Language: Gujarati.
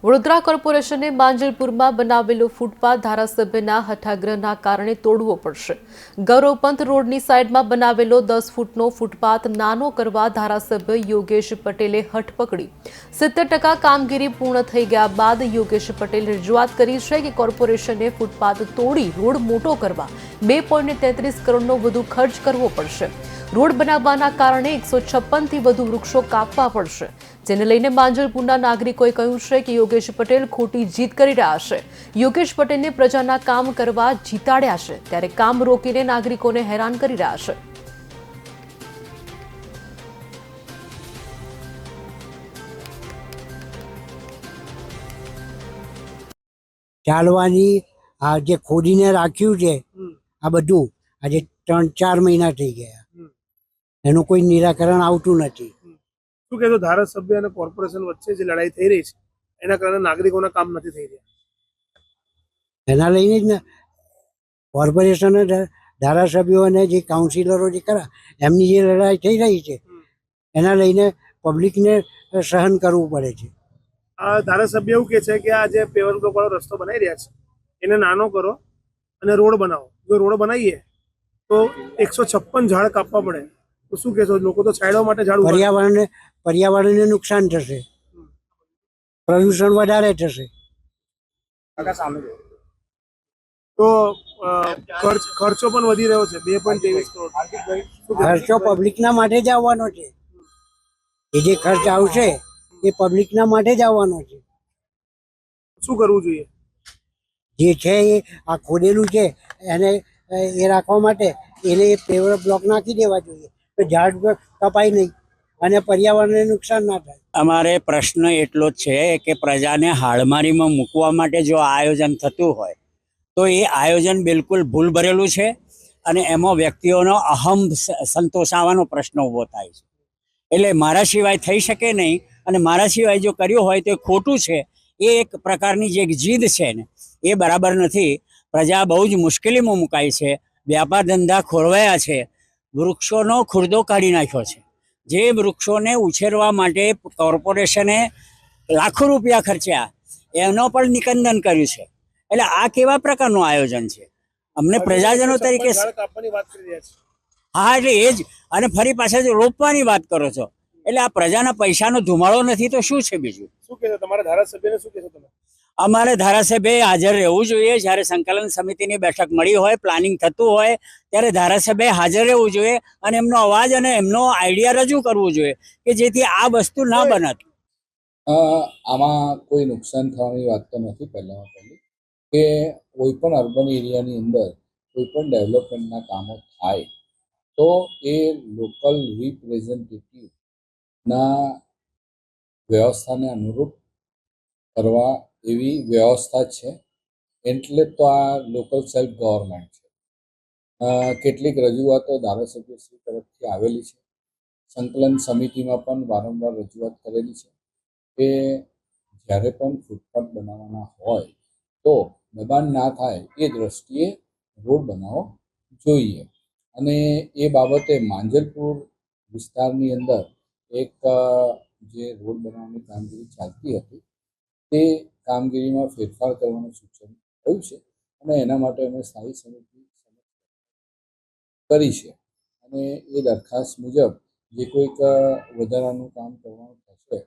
વડોદરા કોર્પોરેશને માંજલપુરમાં બનાવેલો ફૂટપાથ ધારાસભ્યના હઠાગ્રહના કારણે તોડવો પડશે. ગૌરવપંથ રોડની સાઈડમાં બનાવેલો 10 ફૂટનો ફૂટપાથ નાનો કરવા ધારાસભ્ય યોગેશ પટેલે હઠ પકડી. 70% કામગીરી પૂર્ણ થઈ ગયા બાદ યોગેશ પટેલે રજૂઆત કરી છે કે કોર્પોરેશને ફૂટપાથ તોડી રોડ મોટો કરવા 2.33 કરોડનો વધુ ખર્ચ કરવો પડશે. રોડ બનાવવાના કારણે 156થી વધુ વૃક્ષો કાપવા પડશે, જેને લઈને માંજલપુરના નાગરિકોએ કહ્યું છે કે યોગેશ પટેલ ખોટી જીત કરી રહ્યા છે. યોગેશ પટેલને પ્રજાના કામ કરવા જીતાડ્યા છે, ત્યારે કામ રોકીને નાગરિકોને હેરાન કરી રહ્યા છે. ચાલવાની આ જે ખોદીને રાખ્યું છે આ બધું આજે 3-4 મહિના થઈ ગયા, એનું કોઈ નિરાકરણ આવતું નથી. શું કહેતો ધારાસભ્ય અને કોર્પોરેશન વચ્ચે જે લડાઈ થઈ રહી છે એના કારણે નાગરિકોના કામ નથી થઈ રહ્યા? એના લઈને જ ને કોર્પોરેશન ધારાસભ્યો અને જે કાઉન્સિલરો જે ખરા એમની જે લડાઈ થઈ રહી છે એના લઈને પબ્લિકને સહન કરવું પડે છે. આ ધારાસભ્ય એવું કહે છે કે આ જે પેવર બ્લોક વાળો રસ્તો બનાવી રહ્યા છે એને નાનો કરો અને રોડ બનાવો. જો રોડ બનાવીએ તો 156 ઝાડ કાપવા પડે, તો શું કહેશો? લોકો તો છાંયડા માટે ઝાડ પર્યાવરણને નુકસાન થશે, પ્રદૂષણ વધારે થશે. તો ખર્ચો પણ વધી રહ્યો છે, 2.23 કરોડ. ખર્ચો પબ્લિકના માટે જ આવવાનો છે. એ જે ખર્ચ આવશે એ પબ્લિકના માટે જ આવવાનો છે. શું કરવું જોઈએ? જે છે એ આ ખોદેલું છે એને એ રાખવા માટે એને પેવર બ્લોક નાખી દેવા જોઈએ, તો ઝાડ કપાય નહીં અને પર્યાવરણને નુકસાન ના થાય. અમારે પ્રશ્ન એટલો જ છે કે પ્રજાને હાડમારીમાં મૂકવા માટે જો આયોજન થતું હોય તો એ આયોજન બિલકુલ ભૂલ ભરેલું છે અને એમાં વ્યક્તિઓનો અહમ સંતોષાવાનો પ્રશ્ન ઊભો થાય છે. એટલે મારા સિવાય થઈ શકે નહીં, અને મારા સિવાય જો કર્યું હોય તો ખોટું છે. એ એક પ્રકારની જે જીદ છે ને એ બરાબર નથી. પ્રજા બહુ જ મુશ્કેલીમાં મુકાઈ છે, વ્યાપાર ધંધા ખોરવાયા છે, વૃક્ષોનો ખુરદો કાઢી નાખ્યો છે. જે વૃક્ષોને ઉછેરવા માટે કોર્પોરેશને લાખો રૂપિયા ખર્ચ્યા એનો પણ નિકંદન કર્યું છે. એટલે આ કેવા પ્રકારનું આયોજન છે? અમને પ્રજાજનો તરીકે હા, એટલે એ જ. અને ફરી પાછા જો રોપવાની વાત કરો છો, એટલે આ પ્રજાના પૈસાનો ધુમાડો નથી તો શું છે બીજું? શું કહેશો તમારા ધારાસભ્યને? શું કહેશો તમે? અમારે ધારાસભ્ય હાજર રહેવું જોઈએ. જ્યારે સંકલન સમિતિની બેઠક મળી હોય, પ્લાનિંગ થતું હોય, ત્યારે ધારાસભ્ય હાજર રહેવું જોઈએ અને એમનો અવાજ અને એમનો આઈડિયા રજૂ કરવું જોઈએ કે જેથી આ વસ્તુ ના બનત. આમાં કોઈ નુકસાન થવાની વાત તો નથી. પહેલામાં પહેલી કે કોઈ પણ અર્બન એરિયાની અંદર કોઈ પણ ડેવલપમેન્ટના કામો થાય તો એ લોકલ રિપ્રેઝેન્ટેટિવના વ્યવસ્થાને અનુરૂપ કરવા એવી વ્યવસ્થા છે. એટલે તો આ લોકલ સેલ્ફ ગવર્મેન્ટ છે. કેટલીક રજૂઆતો ધારાસભ્યશ્રી તરફથી આવેલી છે. સંકલન સમિતિમાં પણ વારંવાર રજૂઆત કરેલી છે કે જ્યારે પણ ફૂટપાથ બનાવવાના હોય તો દબાણ ના થાય એ દ્રષ્ટિએ રોડ બનાવવો જોઈએ. અને એ બાબતે માંજલપુર વિસ્તારની અંદર એક જે રોડ બનાવવાની કામગીરી ચાલતી હતી તે કામગીરીમાં ફેરફાર કરવાનું સૂચન થયું છે અને એના માટે અમે સ્થાયી સમિતિ કરી છે. અને એ દરખાસ્ત મુજબ જે કોઈક વધારાનું કામ કરવાનું થશે